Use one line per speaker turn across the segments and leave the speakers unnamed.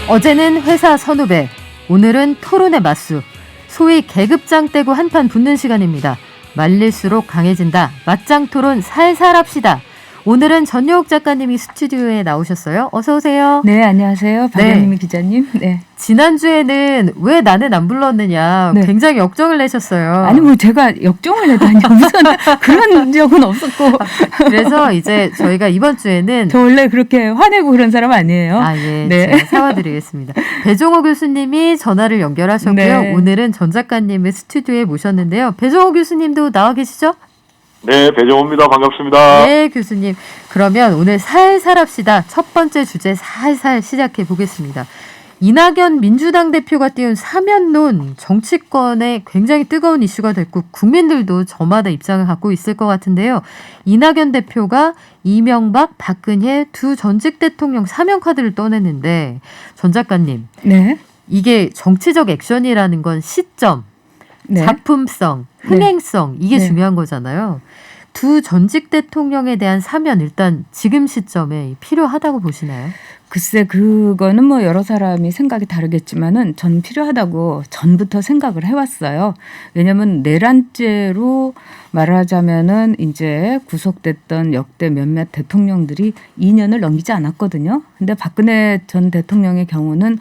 어제는 회사 선후배, 오늘은 토론의 맞수. 소위 계급장 떼고 한판 붙는 시간입니다. 말릴수록 강해진다. 맞짱 토론 살살 합시다. 오늘은 전효옥 작가님이 스튜디오에 나오셨어요. 어서 오세요.
네, 안녕하세요. 박연미 기자님. 네.
지난주에는 왜 나는 안 불렀느냐
네.
굉장히 역정을 내셨어요.
아니 뭐 제가 역정을 내다니 무슨 그런 적은 없었고.
그래서 이제 저희가 이번 주에는
저 원래 그렇게 화내고 그런 사람 아니에요.
아, 예.
네.
제가 사과드리겠습니다. 배종호 교수님이 전화를 연결하셨고요.
네.
오늘은 전 작가님을 스튜디오에 모셨는데요. 배종호 교수님도 나와 계시죠?
네, 배종호입니다. 반갑습니다.
네, 교수님. 그러면 오늘 살살 합시다. 첫 번째 주제 살살 시작해 보겠습니다. 이낙연 민주당 대표가 띄운 사면론, 정치권에 굉장히 뜨거운 이슈가 됐고 국민들도 저마다 입장을 갖고 있을 것 같은데요. 이낙연 대표가 이명박, 박근혜 두 전직 대통령 사면 카드를 떠냈는데 전 작가님,
네.
이게 정치적 액션이라는 건 시점,
네.
작품성, 흥행성 이게
네.
중요한 거잖아요. 두 전직 대통령에 대한 사면 일단 지금 시점에 필요하다고 보시나요?
글쎄 그거는 뭐 여러 사람이 생각이 다르겠지만은 전 필요하다고 전부터 생각을 해왔어요. 왜냐하면 내란죄로 말하자면은 이제 구속됐던 역대 몇몇 대통령들이 2년을 넘기지 않았거든요. 근데 박근혜 전 대통령의 경우는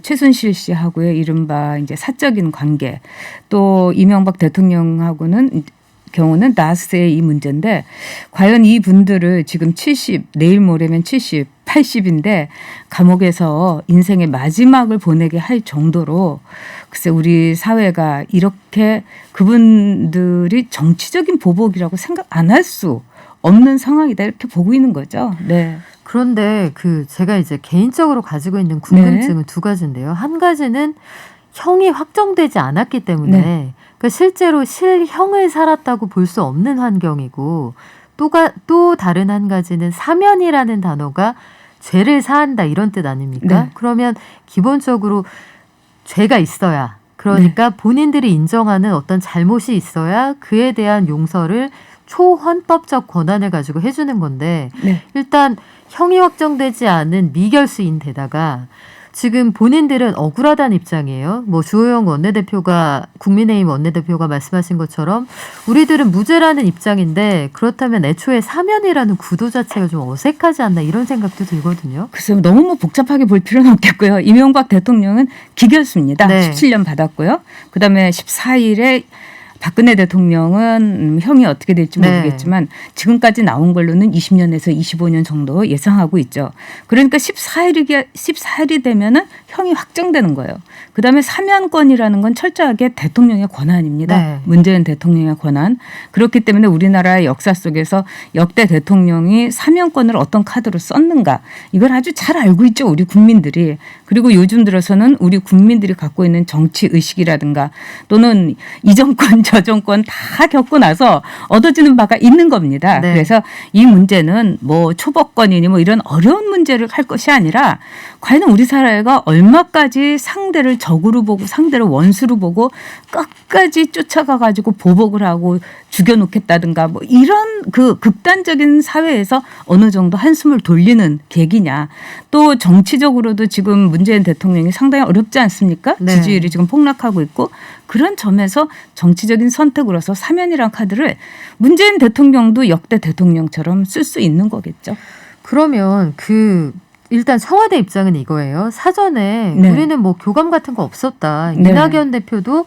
최순실 씨하고의 이른바 이제 사적인 관계, 또 이명박 대통령하고는 경우는 나스의 이 문제인데 과연 이 분들을 지금 70, 내일 모레면 70, 80인데 감옥에서 인생의 마지막을 보내게 할 정도로 글쎄 우리 사회가 이렇게 그분들이 정치적인 보복이라고 생각 안 할 수 없는 상황이다 이렇게 보고 있는 거죠. 네.
그런데 제가 이제 개인적으로 가지고 있는 궁금증은 두 가지인데요. 한 가지는 형이 확정되지 않았기 때문에
네.
그러니까 실제로 실형을 살았다고 볼 수 없는 환경이고 또 다른 한 가지는 사면이라는 단어가 죄를 사한다 이런 뜻 아닙니까?
네.
그러면 기본적으로 죄가 있어야 그러니까 본인들이 인정하는 어떤 잘못이 있어야 그에 대한 용서를 초헌법적 권한을 가지고 해주는 건데
네.
일단 형이 확정되지 않은 미결수인데다가 지금 본인들은 억울하다는 입장이에요. 뭐 주호영 원내대표가 국민의힘 원내대표가 말씀하신 것처럼 우리들은 무죄라는 입장인데 그렇다면 애초에 사면이라는 구도 자체가 좀 어색하지 않나 이런 생각도 들거든요.
글쎄요. 너무 뭐 복잡하게 볼 필요는 없겠고요. 이명박 대통령은 기결수입니다.
네.
17년 받았고요. 그다음에 14일에 박근혜 대통령은 형이 어떻게 될지 모르겠지만 지금까지 나온 걸로는 20년에서 25년 정도 예상하고 있죠. 그러니까 14일이 되면은 형이 확정되는 거예요. 그다음에 사면권이라는 건 철저하게 대통령의 권한입니다.
네.
문재인 대통령의 권한. 그렇기 때문에 우리나라의 역사 속에서 역대 대통령이 사면권을 어떤 카드로 썼는가 이걸 아주 잘 알고 있죠. 우리 국민들이. 그리고 요즘 들어서는 우리 국민들이 갖고 있는 정치 의식이라든가 또는 이 정권 저 정권 다 겪고 나서 얻어지는 바가 있는 겁니다.
네.
그래서 이 문제는 뭐 초법권이니 뭐 이런 어려운 문제를 할 것이 아니라 과연 우리 사회가 얼마까지 상대를 적으로 보고 상대를 원수로 보고 끝까지 쫓아가 가지고 보복을 하고 죽여놓겠다든가 뭐 이런 그 극단적인 사회에서 어느 정도 한숨을 돌리는 계기냐. 또 정치적으로도 지금 문재인 대통령이 상당히 어렵지 않습니까?
네.
지지율이 지금 폭락하고 있고 그런 점에서 정치적인 선택으로서 사면이란 카드를 문재인 대통령도 역대 대통령처럼 쓸 수 있는 거겠죠.
그러면 일단 청와대 입장은 이거예요. 사전에
네.
우리는 뭐 교감 같은 거 없었다.
네.
이낙연 대표도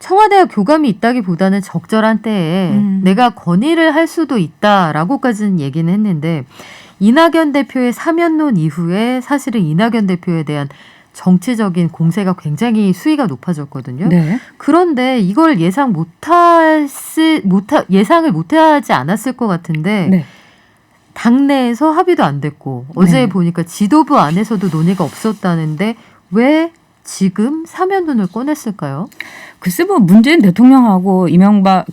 청와대와 교감이 있다기보다는 적절한 때에 내가 건의를 할 수도 있다라고까지는 얘기는 했는데 이낙연 대표의 사면론 이후에 사실은 이낙연 대표에 대한 정치적인 공세가 굉장히 수위가 높아졌거든요.
네.
그런데 이걸 예상을 못하지 않았을 것 같은데
네.
당내에서 합의도 안 됐고 어제
네.
보니까 지도부 안에서도 논의가 없었다는데 왜 지금 사면론을 꺼냈을까요?
글쎄 뭐 문재인 대통령하고 이명박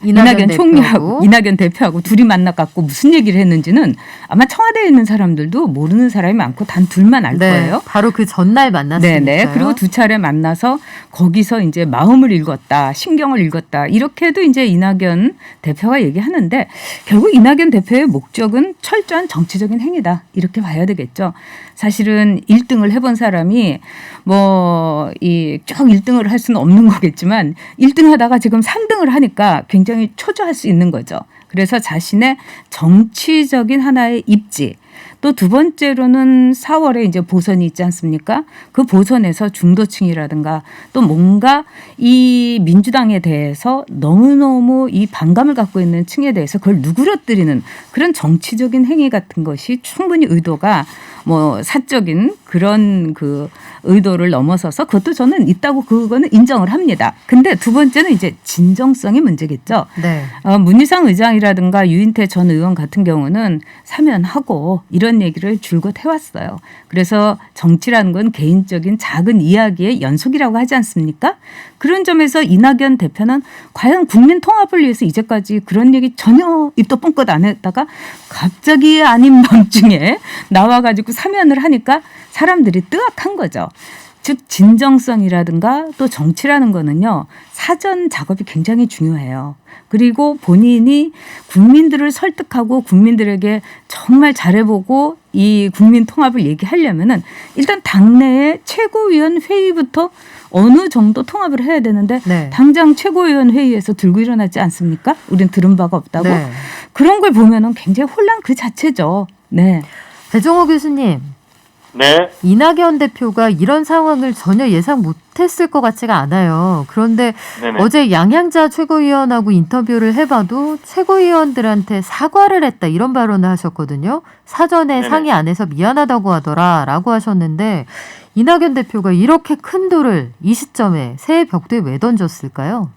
이낙연 총리하고 이낙연 대표하고 둘이 만나갖고 무슨 얘기를 했는지는 아마 청와대에 있는 사람들도 모르는 사람이 많고 단 둘만 알 거예요.
바로 그 전날 만났으니까요.
네네. 그리고 두 차례 만나서 거기서 이제 마음을 읽었다, 신경을 읽었다 이렇게도 이제 이낙연 대표가 얘기하는데 결국 이낙연 대표의 목적은 철저한 정치적인 행위다 이렇게 봐야 되겠죠. 사실은 1등을 해본 사람이 뭐 쭉 1등을 할 수는 없는 거겠지만 1등 하다가 지금 3등을 하니까 굉장히 초조할 수 있는 거죠. 그래서 자신의 정치적인 하나의 입지 또 두 번째로는 4월에 이제 보선이 있지 않습니까? 그 보선에서 중도층이라든가 또 뭔가 이 민주당에 대해서 너무너무 이 반감을 갖고 있는 층에 대해서 그걸 누그러뜨리는 그런 정치적인 행위 같은 것이 충분히 의도가 뭐 사적인 그런 그 의도를 넘어서서 그것도 저는 있다고 그거는 인정을 합니다. 근데 두 번째는 이제 진정성이 문제겠죠.
네.
문희상 의장이라든가 유인태 전 의원 같은 경우는 사면하고 이런 얘기를 줄곧 해왔어요. 그래서 정치라는 건 개인적인 작은 이야기의 연속이라고 하지 않습니까? 그런 점에서 이낙연 대표는 과연 국민 통합을 위해서 이제까지 그런 얘기 전혀 입도 뻥끗 안 했다가 갑자기 아닌 밤중에 나와가지고 사면을 하니까 사람들이 뜨악한 거죠. 즉 진정성이라든가 또 정치라는 거는요. 사전 작업이 굉장히 중요해요. 그리고 본인이 국민들을 설득하고 국민들에게 정말 잘해보고 이 국민 통합을 얘기하려면은 일단 당내의 최고위원 회의부터 어느 정도 통합을 해야 되는데
네.
당장 최고위원 회의에서 들고 일어나지 않습니까? 우린 들은 바가 없다고.
네.
그런 걸 보면은 굉장히 혼란 그 자체죠. 네.
배종호 교수님.
네.
이낙연 대표가 이런 상황을 전혀 예상 못했을 것 같지가 않아요. 그런데
네네.
어제 양양자 최고위원하고 인터뷰를 해봐도 최고위원들한테 사과를 했다 이런 발언을 하셨거든요. 사전에
네네.
상의 안 해서 미안하다고 하더라라고 하셨는데 이낙연 대표가 이렇게 큰 돌을 이 시점에 새해 벽두에 왜 던졌을까요?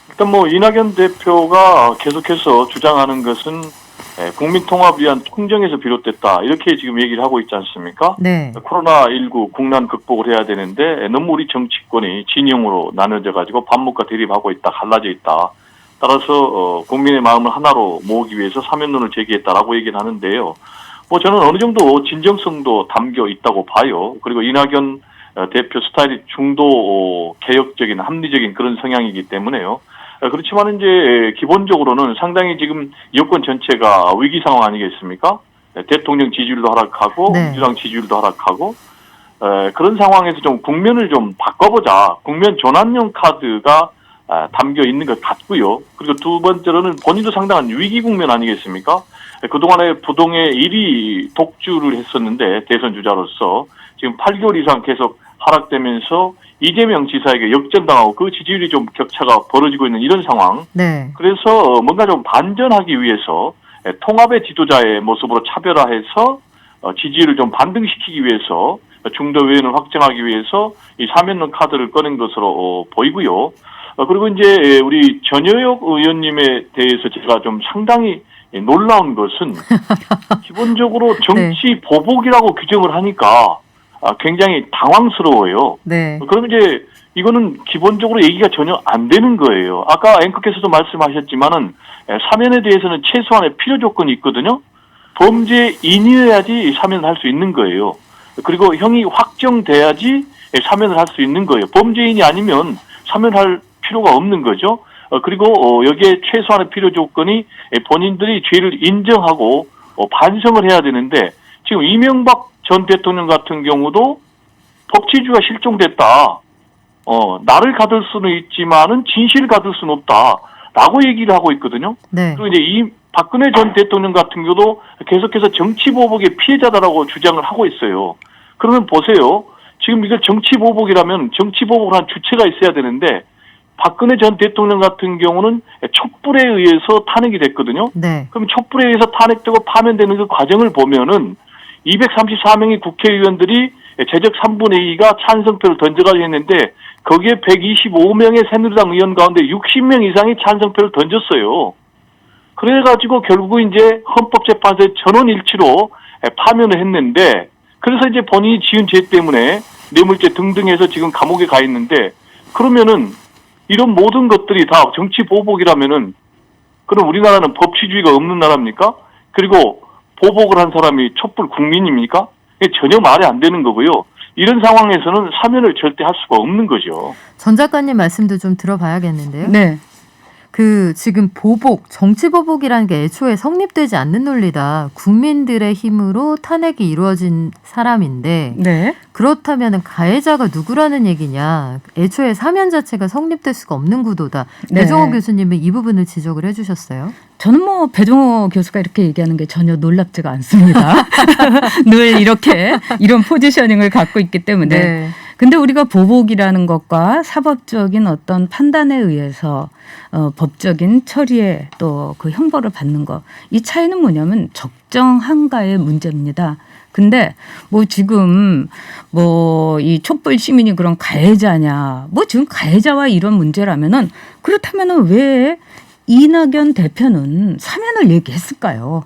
일단 뭐 이낙연 대표가 계속해서 주장하는 것은 국민 통합을 위한 총정에서 비롯됐다 이렇게 지금 얘기를 하고 있지 않습니까?
네.
코로나19 국난 극복을 해야 되는데 너무 우리 정치권이 진영으로 나눠져 가지고 반목과 대립하고 있다, 갈라져 있다. 따라서 국민의 마음을 하나로 모으기 위해서 사면론을 제기했다라고 얘기를 하는데요. 뭐 저는 어느 정도 진정성도 담겨 있다고 봐요. 그리고 이낙연 대표 스타일이 중도 개혁적인 합리적인 그런 성향이기 때문에요. 그렇지만 이제 기본적으로는 상당히 지금 여권 전체가 위기 상황 아니겠습니까? 대통령 지지율도 하락하고
네.
민주당 지지율도 하락하고 그런 상황에서 좀 국면을 좀 바꿔보자. 국면 전환용 카드가 담겨 있는 것 같고요. 그리고 두 번째로는 본인도 상당한 위기 국면 아니겠습니까? 그동안에 부동의 1위 독주를 했었는데 대선 주자로서 지금 8개월 이상 계속 하락되면서 이재명 지사에게 역전당하고 그 지지율이 좀 격차가 벌어지고 있는 이런 상황.
네.
그래서 뭔가 좀 반전하기 위해서 통합의 지도자의 모습으로 차별화해서 지지율을 좀 반등시키기 위해서 중도 의원을 확정하기 위해서 이 사면론 카드를 꺼낸 것으로 보이고요. 그리고 이제 우리 전효혁 의원님에 대해서 제가 좀 상당히 놀라운 것은 기본적으로 정치 보복이라고 규정을 하니까 굉장히 당황스러워요.
네.
그러면 이제 이거는 기본적으로 얘기가 전혀 안 되는 거예요. 아까 앵커께서도 말씀하셨지만은 사면에 대해서는 최소한의 필요 조건이 있거든요. 범죄인이어야지 사면을 할 수 있는 거예요. 그리고 형이 확정돼야지 사면을 할 수 있는 거예요. 범죄인이 아니면 사면할 필요가 없는 거죠. 그리고 여기에 최소한의 필요 조건이 본인들이 죄를 인정하고 반성을 해야 되는데 지금 이명박 전 대통령 같은 경우도 법치주의가 실종됐다. 나를 가둘 수는 있지만은 진실을 가둘 수는 없다라고 얘기를 하고 있거든요.
네.
그리고 이제 이 박근혜 전 대통령 같은 경우도 계속해서 정치보복의 피해자다라고 주장을 하고 있어요. 그러면 보세요. 지금 이거 정치보복이라면 정치보복을 한 주체가 있어야 되는데 박근혜 전 대통령 같은 경우는 촛불에 의해서 탄핵이 됐거든요.
네.
그럼 촛불에 의해서 탄핵되고 파면되는 그 과정을 보면은 234명의 국회의원들이 제적 3분의 2가 찬성표를 던져가지고 했는데 거기에 125명의 새누리당 의원 가운데 60명 이상이 찬성표를 던졌어요. 그래가지고 결국 이제 헌법재판소의 전원일치로 파면을 했는데 그래서 이제 본인이 지은 죄 때문에 뇌물죄 등등 해서 지금 감옥에 가 있는데 그러면은 이런 모든 것들이 다 정치 보복이라면은 그럼 우리나라는 법치주의가 없는 나라입니까? 그리고 보복을 한 사람이 촛불 국민입니까? 이게 전혀 말이 안 되는 거고요. 이런 상황에서는 사면을 절대 할 수가 없는 거죠.
전 작가님 말씀도 좀 들어봐야겠는데요.
네.
그 지금 보복, 정치 보복이라는 게 애초에 성립되지 않는 논리다. 국민들의 힘으로 탄핵이 이루어진 사람인데
네.
그렇다면 가해자가 누구라는 얘기냐. 애초에 사면 자체가 성립될 수가 없는 구도다.
네.
배종호 교수님은 이 부분을 지적을 해주셨어요.
저는 뭐 배종호 교수가 이렇게 얘기하는 게 전혀 놀랍지가 않습니다. 늘 이렇게 이런 포지셔닝을 갖고 있기 때문에.
네.
근데 우리가 보복이라는 것과 사법적인 어떤 판단에 의해서 법적인 처리에 또 그 형벌을 받는 것, 이 차이는 뭐냐면 적정한가의 문제입니다. 근데 뭐 지금 뭐 이 촛불 시민이 그런 가해자냐, 뭐 지금 가해자와 이런 문제라면은 그렇다면은 왜 이낙연 대표는 사면을 얘기했을까요?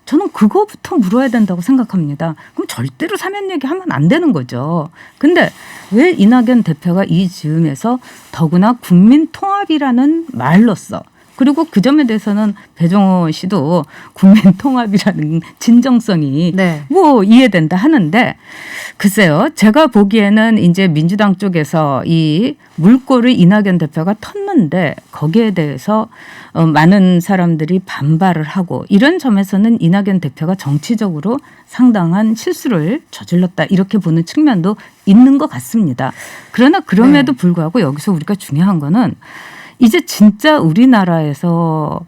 저는 그거부터 물어야 된다고 생각합니다. 그럼 절대로 사면 얘기하면 안 되는 거죠. 근데 왜 이낙연 대표가 이 즈음에서 더구나 국민통합이라는 말로써 그리고 그 점에 대해서는 배종호 씨도 국민통합이라는 진정성이
네.
뭐 이해된다 하는데 글쎄요. 제가 보기에는 이제 민주당 쪽에서 이 물꼬를 이낙연 대표가 텄는데 거기에 대해서 많은 사람들이 반발을 하고 이런 점에서는 이낙연 대표가 정치적으로 상당한 실수를 저질렀다 이렇게 보는 측면도 있는 것 같습니다. 그러나 그럼에도 불구하고 여기서 우리가 중요한 거는 이제 진짜 우리나라에서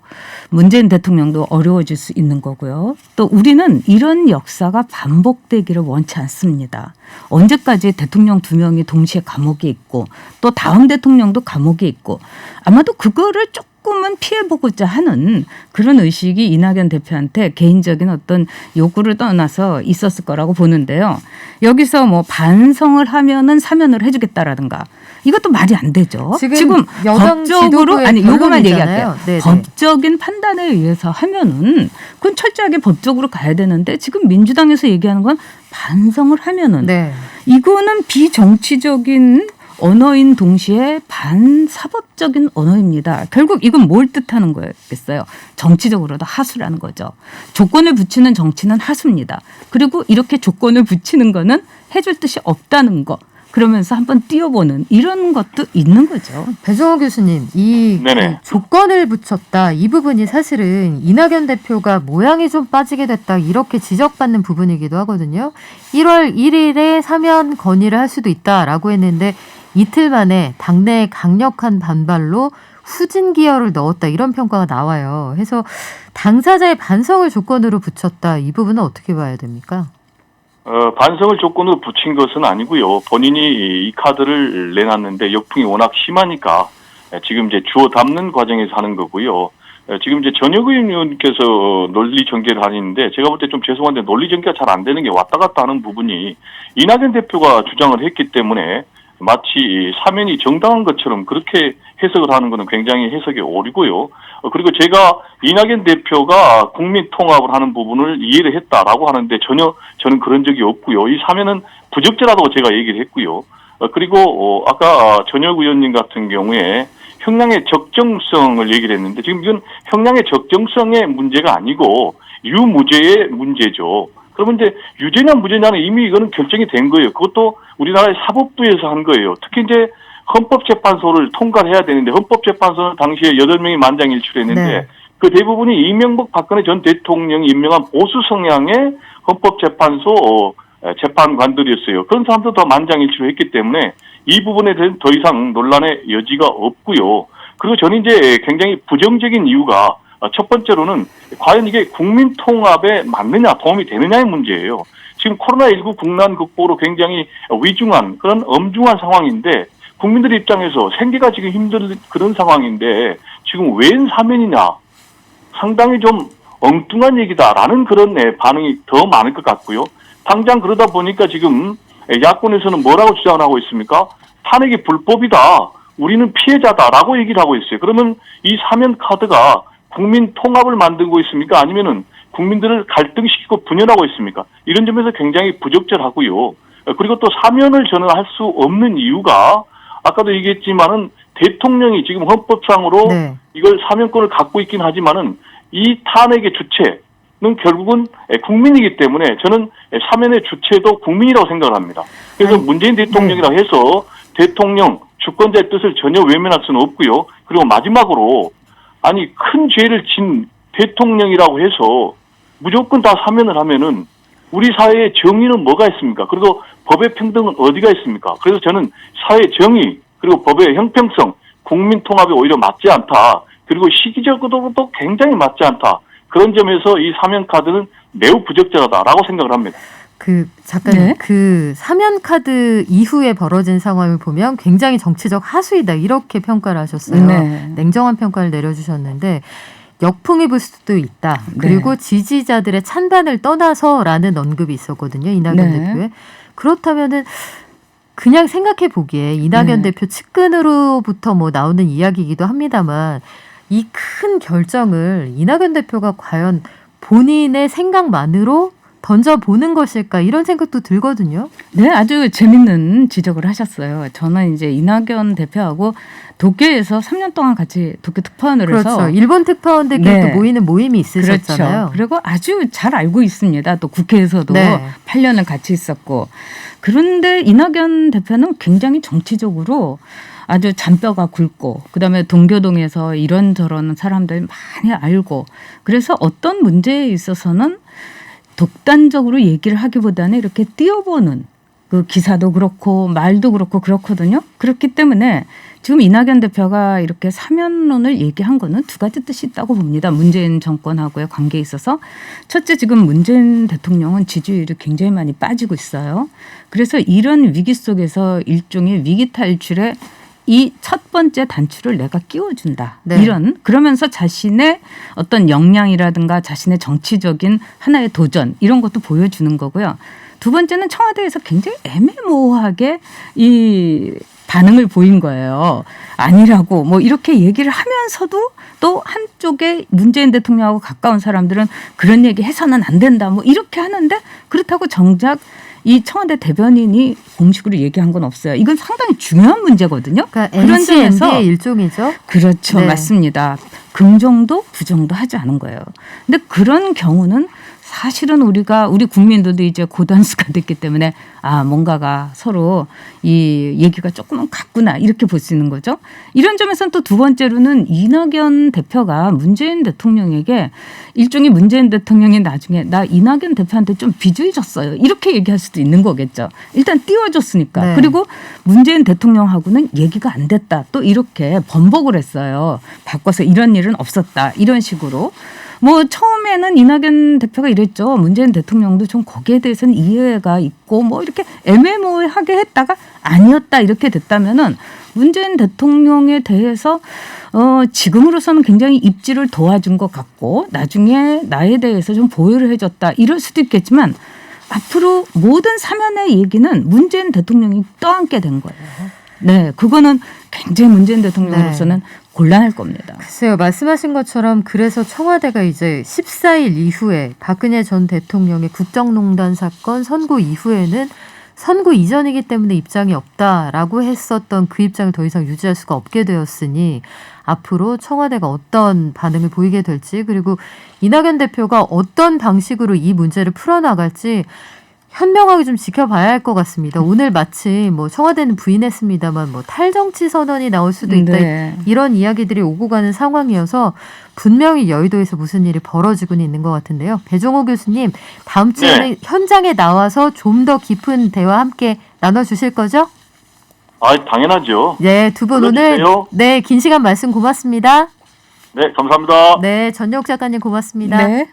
문재인 대통령도 어려워질 수 있는 거고요. 또 우리는 이런 역사가 반복되기를 원치 않습니다. 언제까지 대통령 2명이 동시에 감옥에 있고 또 다음 대통령도 감옥에 있고 아마도 그거를 조금은 피해보고자 하는 그런 의식이 이낙연 대표한테 개인적인 어떤 요구를 떠나서 있었을 거라고 보는데요. 여기서 뭐 반성을 하면은 사면을 해주겠다라든가 이것도 말이 안 되죠.
지금 여당
법적으로 아니 요거만 얘기할게요.
네네.
법적인 판단에 의해서 하면은 그건 철저하게 법적으로 가야 되는데 지금 민주당에서 얘기하는 건 반성을 하면은
네.
이거는 비정치적인 언어인 동시에 반사법적인 언어입니다. 결국 이건 뭘 뜻하는 거였겠어요? 정치적으로도 하수라는 거죠. 조건을 붙이는 정치는 하수입니다. 그리고 이렇게 조건을 붙이는 거는 해줄 뜻이 없다는 거. 그러면서 한번 띄워보는 이런 것도 있는 거죠.
배종호 교수님, 이
네네.
그 조건을 붙였다. 이 부분이 사실은 이낙연 대표가 모양이 좀 빠지게 됐다. 이렇게 지적받는 부분이기도 하거든요. 1월 1일에 사면 건의를 할 수도 있다라고 했는데 이틀 만에 당내의 강력한 반발로 후진 기여를 넣었다. 이런 평가가 나와요. 그래서 당사자의 반성을 조건으로 붙였다. 이 부분은 어떻게 봐야 됩니까?
반성을 조건으로 붙인 것은 아니고요. 본인이 이 카드를 내놨는데 역풍이 워낙 심하니까 지금 이제 주워 담는 과정에서 하는 거고요. 지금 이제 전혁 의원님께서 논리 전개를 하시는데 제가 볼 때 좀 죄송한데 논리 전개가 잘 안 되는 게 왔다 갔다 하는 부분이 이낙연 대표가 주장을 했기 때문에 마치 사면이 정당한 것처럼 그렇게 해석을 하는 것은 굉장히 해석이 오류고요. 그리고 제가 이낙연 대표가 국민 통합을 하는 부분을 이해를 했다라고 하는데 전혀 저는 그런 적이 없고요. 이 사면은 부적절하다고 제가 얘기를 했고요. 그리고 아까 전혁 의원님 같은 경우에 형량의 적정성을 얘기를 했는데 지금 이건 형량의 적정성의 문제가 아니고 유무죄의 문제죠. 그러면 이제 유죄냐 무죄냐는 이미 이거는 결정이 된 거예요. 그것도 우리나라의 사법부에서 한 거예요. 특히 이제 헌법재판소를 통과를 해야 되는데 헌법재판소는 당시에 8명이 만장일치했는데
네.
그 대부분이 이명박 박근혜 전 대통령이 임명한 보수 성향의 헌법재판소 재판관들이었어요. 그런 사람도 다 만장일치로 했기 때문에 이 부분에 대해서 더 이상 논란의 여지가 없고요. 그리고 저는 이제 굉장히 부정적인 이유가 첫 번째로는 과연 이게 국민 통합에 맞느냐 도움이 되느냐의 문제예요. 지금 코로나19 국난 극복으로 굉장히 위중한 그런 엄중한 상황인데 국민들 입장에서 생계가 지금 힘든 그런 상황인데 지금 웬 사면이냐 상당히 좀 엉뚱한 얘기다라는 그런 반응이 더 많을 것 같고요. 당장 그러다 보니까 지금 야권에서는 뭐라고 주장을 하고 있습니까? 탄핵이 불법이다. 우리는 피해자다라고 얘기를 하고 있어요. 그러면 이 사면 카드가 국민 통합을 만들고 있습니까? 아니면은 국민들을 갈등시키고 분열하고 있습니까? 이런 점에서 굉장히 부적절하고요. 그리고 또 사면을 저는 할 수 없는 이유가 아까도 얘기했지만은 대통령이 지금 헌법상으로
네.
이걸 사면권을 갖고 있긴 하지만은 이 탄핵의 주체는 결국은 국민이기 때문에 저는 사면의 주체도 국민이라고 생각을 합니다. 그래서
아니,
문재인 대통령이라고 해서 대통령 주권자의 뜻을 전혀 외면할 수는 없고요. 그리고 마지막으로 아니 큰 죄를 진 대통령이라고 해서 무조건 다 사면을 하면은 우리 사회의 정의는 뭐가 있습니까? 그리고 법의 평등은 어디가 있습니까? 그래서 저는 사회 정의 그리고 법의 형평성, 국민 통합에 오히려 맞지 않다. 그리고 시기적으로도 굉장히 맞지 않다. 그런 점에서 이 사면 카드는 매우 부적절하다라고 생각을 합니다.
잠깐
네.
그 사면 카드 이후에 벌어진 상황을 보면 굉장히 정치적 하수이다 이렇게 평가를 하셨어요.
네.
냉정한 평가를 내려주셨는데 역풍이 불 수도 있다. 그리고
네.
지지자들의 찬반을 떠나서라는 언급이 있었거든요. 이낙연
네.
대표의. 그렇다면은 그냥 생각해 보기에 이낙연
네.
대표 측근으로부터 뭐 나오는 이야기이기도 합니다만 이 큰 결정을 이낙연 대표가 과연 본인의 생각만으로 던져보는 것일까 이런 생각도 들거든요.
네, 아주 재밌는 지적을 하셨어요. 저는 이제 이낙연 대표하고 도쿄에서 3년 동안 같이 도쿄 특파원을
그렇죠.
해서
일본 특파원들끼리
네.
또 모이는 모임이 있으셨잖아요.
그렇죠. 그리고 아주 잘 알고 있습니다. 또 국회에서도
네.
8년을 같이 있었고. 그런데 이낙연 대표는 굉장히 정치적으로 아주 잔뼈가 굵고 그다음에 동교동에서 이런저런 사람들 많이 알고 그래서 어떤 문제에 있어서는 독단적으로 얘기를 하기보다는 이렇게 띄워보는 그 기사도 그렇고 말도 그렇고 그렇거든요. 그렇기 때문에 지금 이낙연 대표가 이렇게 사면론을 얘기한 거는 두 가지 뜻이 있다고 봅니다. 문재인 정권하고의 관계에 있어서. 첫째, 지금 문재인 대통령은 지지율이 굉장히 많이 빠지고 있어요. 그래서 이런 위기 속에서 일종의 위기 탈출에 이 첫 번째 단추를 내가 끼워준다.
네.
이런 그러면서 자신의 어떤 역량이라든가 자신의 정치적인 하나의 도전 이런 것도 보여주는 거고요. 두 번째는 청와대에서 굉장히 애매모호하게 이 반응을 보인 거예요. 아니라고 뭐 이렇게 얘기를 하면서도 또 한쪽에 문재인 대통령하고 가까운 사람들은 그런 얘기 해서는 안 된다. 뭐 이렇게 하는데 그렇다고 정작 이 청와대 대변인이 공식으로 얘기한 건 없어요. 이건 상당히 중요한 문제거든요.
그러니까
그런
NCND의
점에서
일종이죠.
그렇죠.
네.
맞습니다. 긍정도 부정도 하지 않은 거예요. 근데 그런 경우는 사실은 우리 국민들도 이제 고단수가 됐기 때문에 뭔가가 서로 이 얘기가 조금은 같구나 이렇게 볼 수 있는 거죠. 이런 점에서는 또 두 번째로는 이낙연 대표가 문재인 대통령에게 일종의 문재인 대통령이 나중에 나 이낙연 대표한테 좀 빚을 졌어요. 이렇게 얘기할 수도 있는 거겠죠. 일단 띄워줬으니까.
네.
그리고 문재인 대통령하고는 얘기가 안 됐다. 또 이렇게 번복을 했어요. 바꿔서 이런 일은 없었다. 이런 식으로. 뭐 처음에는 이낙연 대표가 이랬죠. 문재인 대통령도 좀 거기에 대해서는 이해가 있고 뭐 이렇게 애매모호하게 했다가 아니었다 이렇게 됐다면은 문재인 대통령에 대해서 지금으로서는 굉장히 입지를 도와준 것 같고 나중에 나에 대해서 좀 보호를 해줬다 이럴 수도 있겠지만 앞으로 모든 사면의 얘기는 문재인 대통령이 떠안게 된 거예요. 네, 그거는 굉장히 문재인 대통령으로서는 곤란할 겁니다.
글쎄요. 말씀하신 것처럼 그래서 청와대가 이제 14일 이후에 박근혜 전 대통령의 국정농단 사건 선고 이후에는 선고 이전이기 때문에 입장이 없다라고 했었던 그 입장을 더 이상 유지할 수가 없게 되었으니 앞으로 청와대가 어떤 반응을 보이게 될지 그리고 이낙연 대표가 어떤 방식으로 이 문제를 풀어나갈지 현명하게 좀 지켜봐야 할 것 같습니다. 오늘 마침 뭐 청와대는 부인했습니다만 뭐 탈정치 선언이 나올 수도 있다.
네.
이런 이야기들이 오고 가는 상황이어서 분명히 여의도에서 무슨 일이 벌어지고는 있는 것 같은데요. 배종호 교수님 다음 주에는 현장에 나와서 좀 더 깊은 대화 함께 나눠주실 거죠?
당연하죠.
네, 두 분 오늘
불러주세요.
긴 시간 말씀 고맙습니다.
네, 감사합니다.
네, 전역 작가님 고맙습니다.
네.